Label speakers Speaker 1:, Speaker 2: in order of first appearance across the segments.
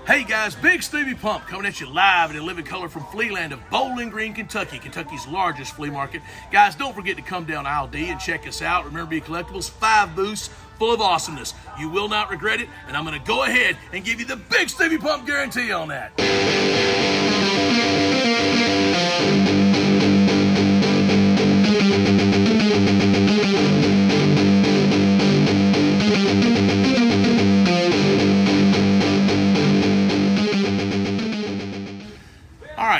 Speaker 1: Hey guys, Bigsteviepump coming at you live and in living color from Flealand of Bowling Green, Kentucky, Kentucky's largest flea market. Guys, don't forget to come down aisle D and check us out. Remember, Be Collectibles, 5 booths full of awesomeness. You will not regret it, and I'm going to go ahead and give you the Bigsteviepump guarantee on that.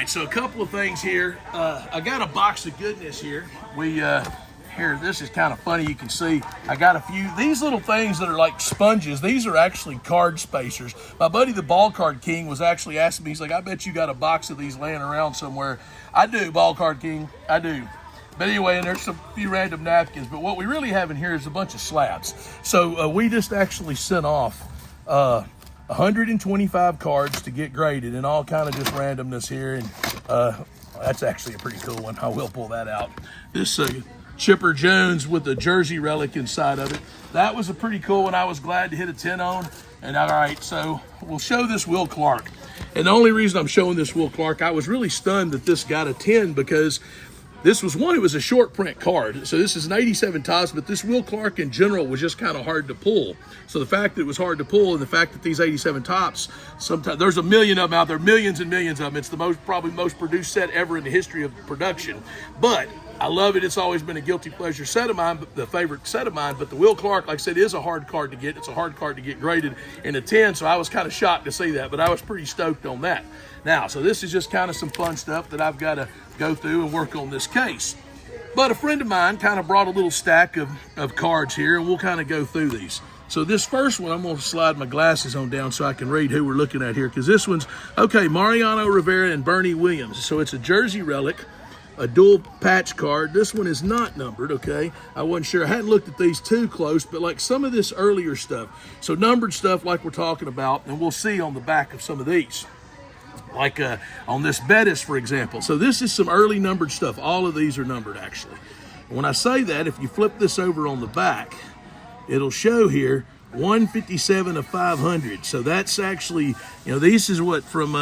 Speaker 1: So a couple of things here. I got a box of goodness here. Here, this is kind of funny. You can see I got a few, these little things that are like sponges. These are actually card spacers. My buddy, the Ball Card King, was actually asking me, he's like, I bet you got a box of these laying around somewhere. I do, Ball Card King, I do. But anyway, and there's a few random napkins. But what we really have in here is a bunch of slabs. So we just actually sent off 125 cards to get graded, and all kind of just randomness here, and that's actually a pretty cool one. I will pull that out. This Chipper Jones with the jersey relic inside of it. That was a pretty cool one. I was glad to hit a 10 on. And all right, so we'll show this Will Clark. And the only reason I'm showing this Will Clark, I was really stunned that this got a 10 because this was one, it was a short print card. So this is an 87 Topps, but this Will Clark in general was just kind of hard to pull. So the fact that it was hard to pull and the fact that these 87 Topps, sometimes there's a million of them out there, millions and millions of them. It's the probably most produced set ever in the history of production. But I love it. It's always been a guilty pleasure set of mine, the favorite set of mine. But the Will Clark, like I said, is a hard card to get. It's a hard card to get graded in a 10. So I was kind of shocked to see that, but I was pretty stoked on that. Now, so this is just kind of some fun stuff that I've got to go through and work on this case. But a friend of mine kind of brought a little stack of cards here, and we'll kind of go through these. So this first one, I'm going to slide my glasses on down so I can read who we're looking at here, because this one's, okay, Mariano Rivera and Bernie Williams. So it's a jersey relic, a dual patch card. This one is not numbered, okay? I wasn't sure. I hadn't looked at these too close, but like some of this earlier stuff. So numbered stuff like we're talking about, and we'll see on the back of some of these. Like on this Bettis, for example. So this is some early numbered stuff. All of these are numbered, actually. When I say that, if you flip this over on the back, it'll show here 157 of 500. So that's actually, you know, this is what from,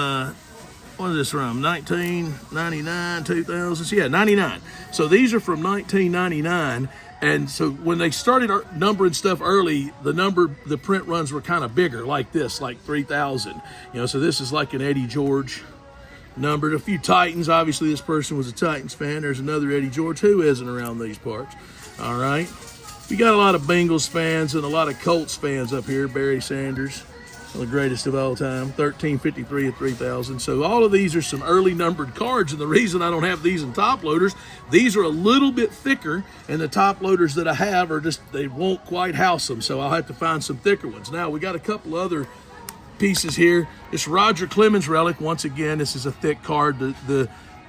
Speaker 1: what is this from, 1999, 2000? Yeah, 99. So these are from 1999. And so when they started numbering stuff early, the print runs were kind of bigger, like this, like 3,000. You know, so this is like an Eddie George numbered. A few Titans. Obviously, this person was a Titans fan. There's another Eddie George who isn't around these parts. All right. We got a lot of Bengals fans and a lot of Colts fans up here. Barry Sanders, one of the greatest of all time, 1353 of 3,000. So all of these are some early numbered cards, and the reason I don't have these in top loaders, these are a little bit thicker, and the top loaders that I have are just, they won't quite house them, so I'll have to find some thicker ones. Now, we got a couple other pieces here. This Roger Clemens relic, once again, this is a thick card.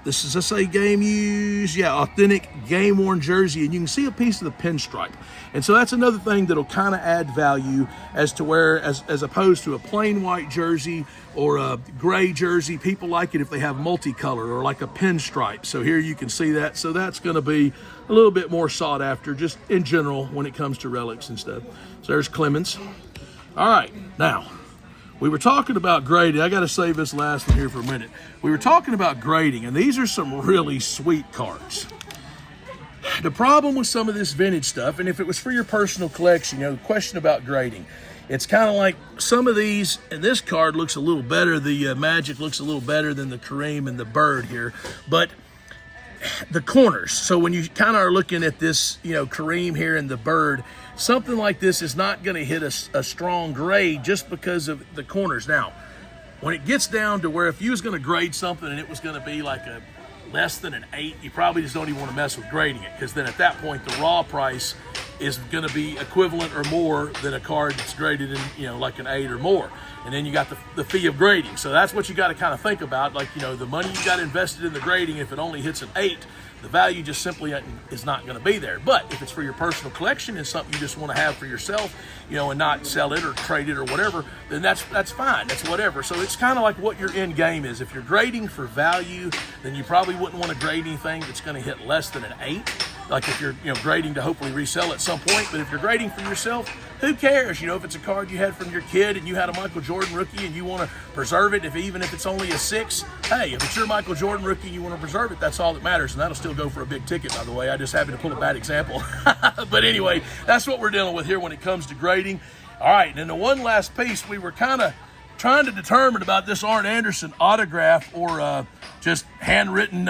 Speaker 1: This is, let's say, game used, yeah, authentic game-worn jersey, and you can see a piece of the pinstripe. And so that's another thing that'll kind of add value as to where, as opposed to a plain white jersey or a gray jersey, people like it if they have multicolor or like a pinstripe. So here you can see that. So that's going to be a little bit more sought after just in general when it comes to relics and stuff. So there's Clemens. All right, now, we were talking about grading. I got to save this last one here for a minute. We were talking about grading, and these are some really sweet cards. The problem with some of this vintage stuff, and if it was for your personal collection, you know, the question about grading, it's kind of like some of these, and this card looks a little better. The Magic looks a little better than the Kareem and the Bird here, but the corners. So when you kind of are looking at this, you know, Kareem here and the Bird, something like this is not going to hit a strong grade just because of the corners. Now, when it gets down to where if you was going to grade something and it was going to be like a less than an 8, you probably just don't even want to mess with grading it, because then at that point the raw price is going to be equivalent or more than a card that's graded in, you know, like an 8 or more. And then you got the fee of grading. So that's what you got to kind of think about. Like, you know, the money you got invested in the grading, if it only hits an 8, the value just simply is not going to be there. But if it's for your personal collection and something you just want to have for yourself, you know, and not sell it or trade it or whatever, then that's fine. That's whatever. So it's kind of like what your end game is. If you're grading for value, then you probably wouldn't want to grade anything that's going to hit less than an 8. Like if you're, you know, grading to hopefully resell at some point. But if you're grading for yourself, who cares? You know, if it's a card you had from your kid and you had a Michael Jordan rookie and you want to preserve it, even if it's only a 6, hey, if it's your Michael Jordan rookie, you want to preserve it, that's all that matters. And that'll still go for a big ticket, by the way. I just happened to pull a bad example. But anyway, that's what we're dealing with here when it comes to grading. All right, and then the one last piece, we were kind of trying to determine about this Arn Anderson autograph or just handwritten,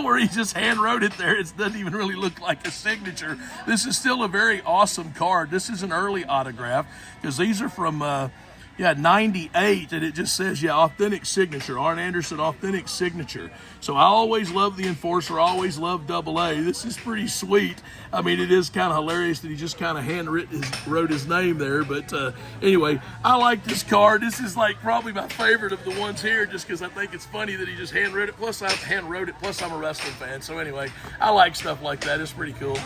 Speaker 1: where he just hand wrote it there. It doesn't even really look like a signature. This is still a very awesome card. This is an early autograph because these are from 98, and it just says, authentic signature, Arn Anderson authentic signature. So I always love the Enforcer, always love AA. This is pretty sweet. I mean, it is kind of hilarious that he just kind of wrote his name there, but anyway, I like this card. This is like probably my favorite of the ones here, just because I think it's funny that he just hand wrote it, plus I'm a wrestling fan, so anyway, I like stuff like that. It's pretty cool.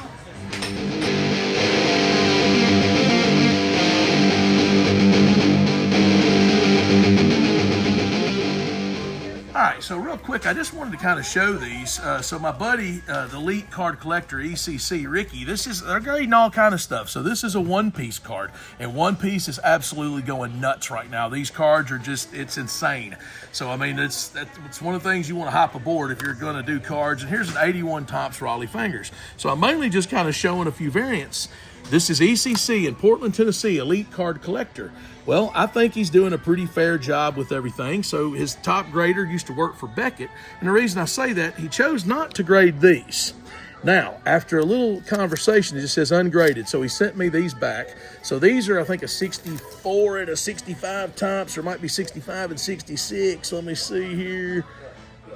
Speaker 1: All right, so real quick, I just wanted to kind of show these. So my buddy, the elite card collector, ECC, Ricky, they're grading all kind of stuff. So this is a one-piece card, and One Piece is absolutely going nuts right now. These cards are it's insane. So, I mean, it's one of the things you want to hop aboard if you're going to do cards. And here's an 81 Topps Raleigh Fingers. So I'm mainly just kind of showing a few variants. This is ECC in Portland, Tennessee, elite card collector. Well, I think he's doing a pretty fair job with everything. So his top grader used to work for Beckett. And the reason I say that, he chose not to grade these. Now, after a little conversation, it just says ungraded. So he sent me these back. So these are, I think, a 64 and a 65 Topps, or might be 65 and 66. Let me see here.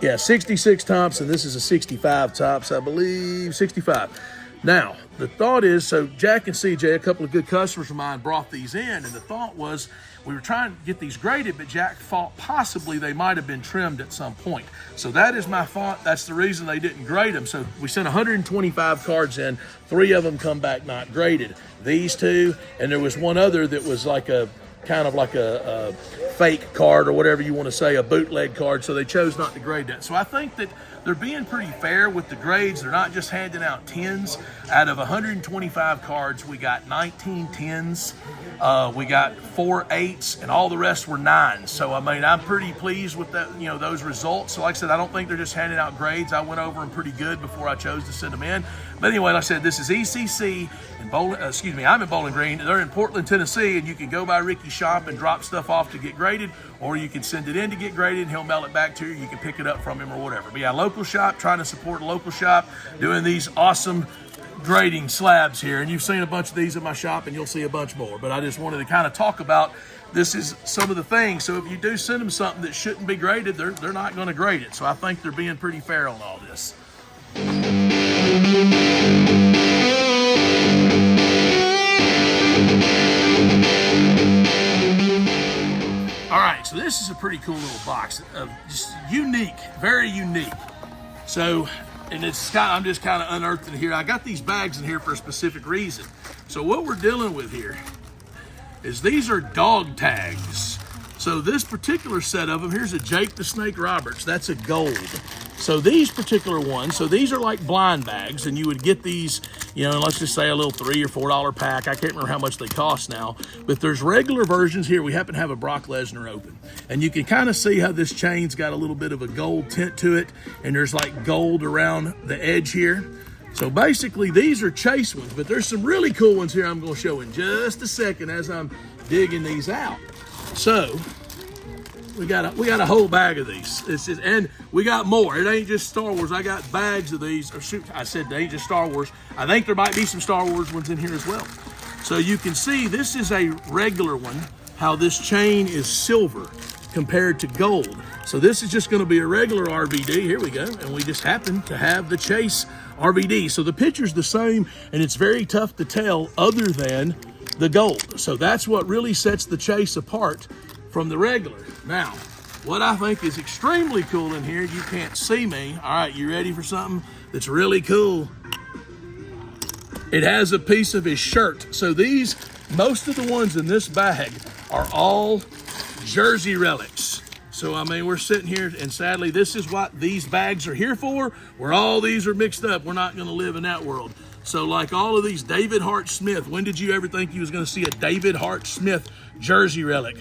Speaker 1: Yeah, 66 Topps, and this is a 65 Topps, I believe, 65. Now, the thought is, so Jack and CJ, a couple of good customers of mine, brought these in, and the thought was we were trying to get these graded, but Jack thought possibly they might have been trimmed at some point. So that is my thought. That's the reason they didn't grade them. So we sent 125 cards in. 3 of them come back not graded. These 2, and there was one other that was like a kind of like a fake card or whatever you want to say, a bootleg card, so they chose not to grade that. So I think that they're being pretty fair with the grades. They're not just handing out 10s. Out of 125 cards, we got 19 10s. We got 4 8s, and all the rest were 9s. So, I mean, I'm pretty pleased with that, those results. So, like I said, I don't think they're just handing out grades. I went over them pretty good before I chose to send them in. But anyway, like I said, this is ECC in I'm in Bowling Green. They're in Portland, Tennessee, and you can go by Ricky's shop and drop stuff off to get graded, or you can send it in to get graded, and he'll mail it back to you. You can pick it up from him or whatever. But yeah, local shop, trying to support a local shop, doing these awesome grading slabs here. And you've seen a bunch of these in my shop, and you'll see a bunch more. But I just wanted to kind of talk about this is some of the things. So if you do send them something that shouldn't be graded, they're not going to grade it. So I think they're being pretty fair on all this. All right, so this is a pretty cool little box, just unique, very unique. So, and I'm just kind of unearthing it here. I got these bags in here for a specific reason. So what we're dealing with here is these are dog tags. So this particular set of them, here's a Jake the Snake Roberts. That's a gold. So these particular ones, so these are like blind bags, and you would get these, let's just say a little $3 or $4 pack. I can't remember how much they cost now, but there's regular versions here. We happen to have a Brock Lesnar open, and you can kind of see how this chain's got a little bit of a gold tint to it, and there's like gold around the edge here. So basically these are chase ones, but there's some really cool ones here I'm going to show in just a second as I'm digging these out. So we got a whole bag of these. And we got more. It ain't just Star Wars. I got bags of these. Or shoot, I said they ain't just Star Wars. I think there might be some Star Wars ones in here as well. So you can see this is a regular one, how this chain is silver compared to gold. So this is just going to be a regular RVD. Here we go. And we just happen to have the Chase RVD. So the picture's the same, and it's very tough to tell other than the gold. So that's what really sets the Chase apart from the regular. Now, what I think is extremely cool in here, you can't see me. All right, you ready for something that's really cool? It has a piece of his shirt. So most of the ones in this bag are all jersey relics. So, I mean, we're sitting here, and sadly, this is what these bags are here for, where all these are mixed up. We're not going to live in that world. So like all of these David Hart Smith, when did you ever think you was going to see a David Hart Smith jersey relic?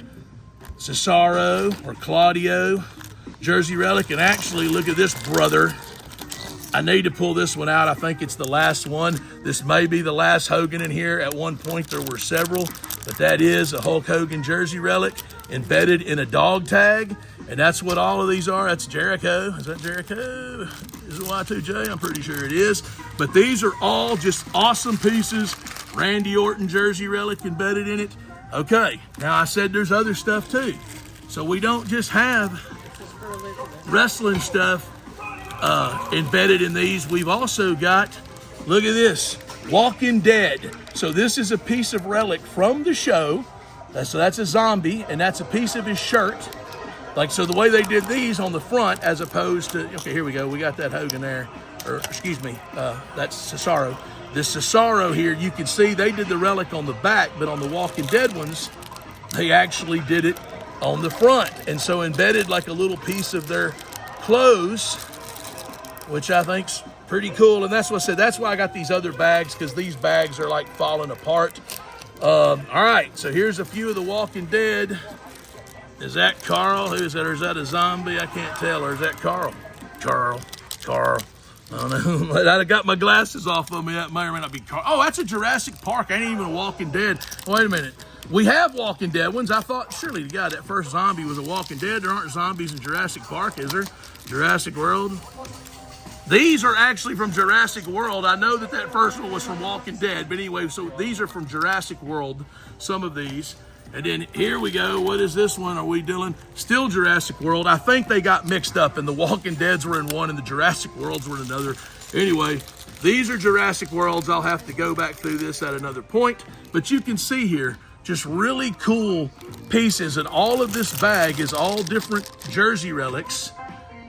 Speaker 1: Cesaro or Claudio jersey relic. And actually, look at this brother. I need to pull this one out. I think it's the last one. This may be the last Hogan in here. At one point, there were several, but that is a Hulk Hogan jersey relic embedded in a dog tag. And that's what all of these are. That's Jericho. Is that Jericho? Is it Y2J? I'm pretty sure it is. But these are all just awesome pieces. Randy Orton jersey relic embedded in it. Okay, now I said there's other stuff too. So we don't just have wrestling stuff embedded in these. We've also got, look at this, Walking Dead. So this is a piece of relic from the show. So that's a zombie, and that's a piece of his shirt. Like, so the way they did these on the front, as opposed to, okay, here we go. We got that Hogan there, or excuse me, that's Cesaro. This Cesaro here, you can see they did the relic on the back, but on the Walking Dead ones, they actually did it on the front. And so embedded like a little piece of their clothes, which I think's pretty cool. And that's what I said, that's why I got these other bags, because these bags are like falling apart. All right, so here's a few of the Walking Dead. Is that Carl? Who is that? Or is that a zombie? I can't tell. Or is that Carl? Carl. I don't know. I got my glasses off of me. That may or may not be Carl. Oh, that's a Jurassic Park. Ain't even a Walking Dead. Wait a minute. We have Walking Dead ones. I thought surely the guy, that first zombie was a Walking Dead. There aren't zombies in Jurassic Park, is there? Jurassic World. These are actually from Jurassic World. I know that that first one was from Walking Dead, but anyway, so these are from Jurassic World, some of these. And then here we go. What is this one? Are we doing? Still Jurassic World. I think they got mixed up, and the Walking Deads were in one and the Jurassic Worlds were in another. Anyway, these are Jurassic Worlds. I'll have to go back through this at another point. But you can see here, just really cool pieces. And all of this bag is all different jersey relics.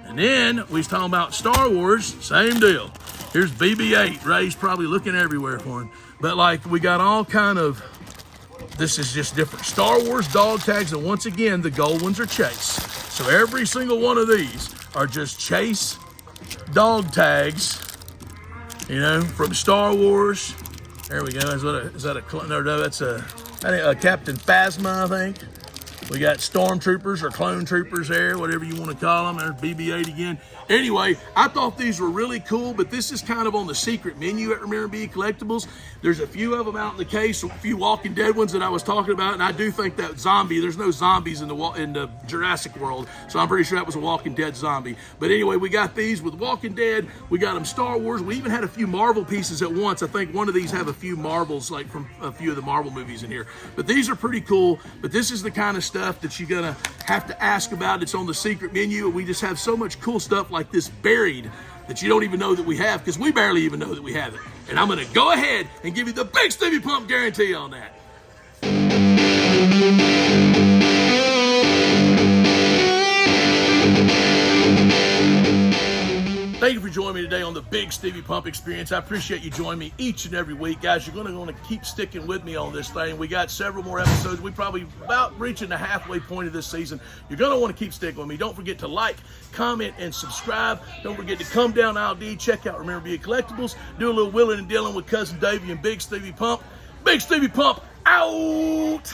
Speaker 1: And then we was talking about Star Wars, same deal. Here's BB-8. Ray's probably looking everywhere for him. But like, we got all kind of, this is just different Star Wars dog tags. And once again, the gold ones are Chase. So every single one of these are just Chase dog tags, you know, from Star Wars. There we go. Is that a no, that's a Captain Phasma, I think. We got Stormtroopers or Clone Troopers there, whatever you want to call them. There's BB-8 again. Anyway, I thought these were really cool, but this is kind of on the secret menu at Remember Collectibles. There's a few of them out in the case, a few Walking Dead ones that I was talking about, and I do think that zombie, there's no zombies in the Jurassic World, so I'm pretty sure that was a Walking Dead zombie. But anyway, we got these with Walking Dead. We got them Star Wars. We even had a few Marvel pieces at once. I think one of these have a few Marvels, like from a few of the Marvel movies in here. But these are pretty cool, but this is the kind of stuff that you're gonna have to ask about. It's on the secret menu. We just have so much cool stuff like this buried that you don't even know that we have, because we barely even know that we have it. And I'm gonna go ahead and give you the Bigsteviepump guarantee on that. Thank you for joining me today on the Bigsteviepump experience. I appreciate you joining me each and every week. Guys, you're going to want to keep sticking with me on this thing. We got several more episodes. We probably about reaching the halfway point of this season. You're going to want to keep sticking with me. Don't forget to like, comment, and subscribe. Don't forget to come down ILD, check out Remember Being Collectibles, do a little wheeling and dealing with Cousin Davey and Bigsteviepump. Bigsteviepump out!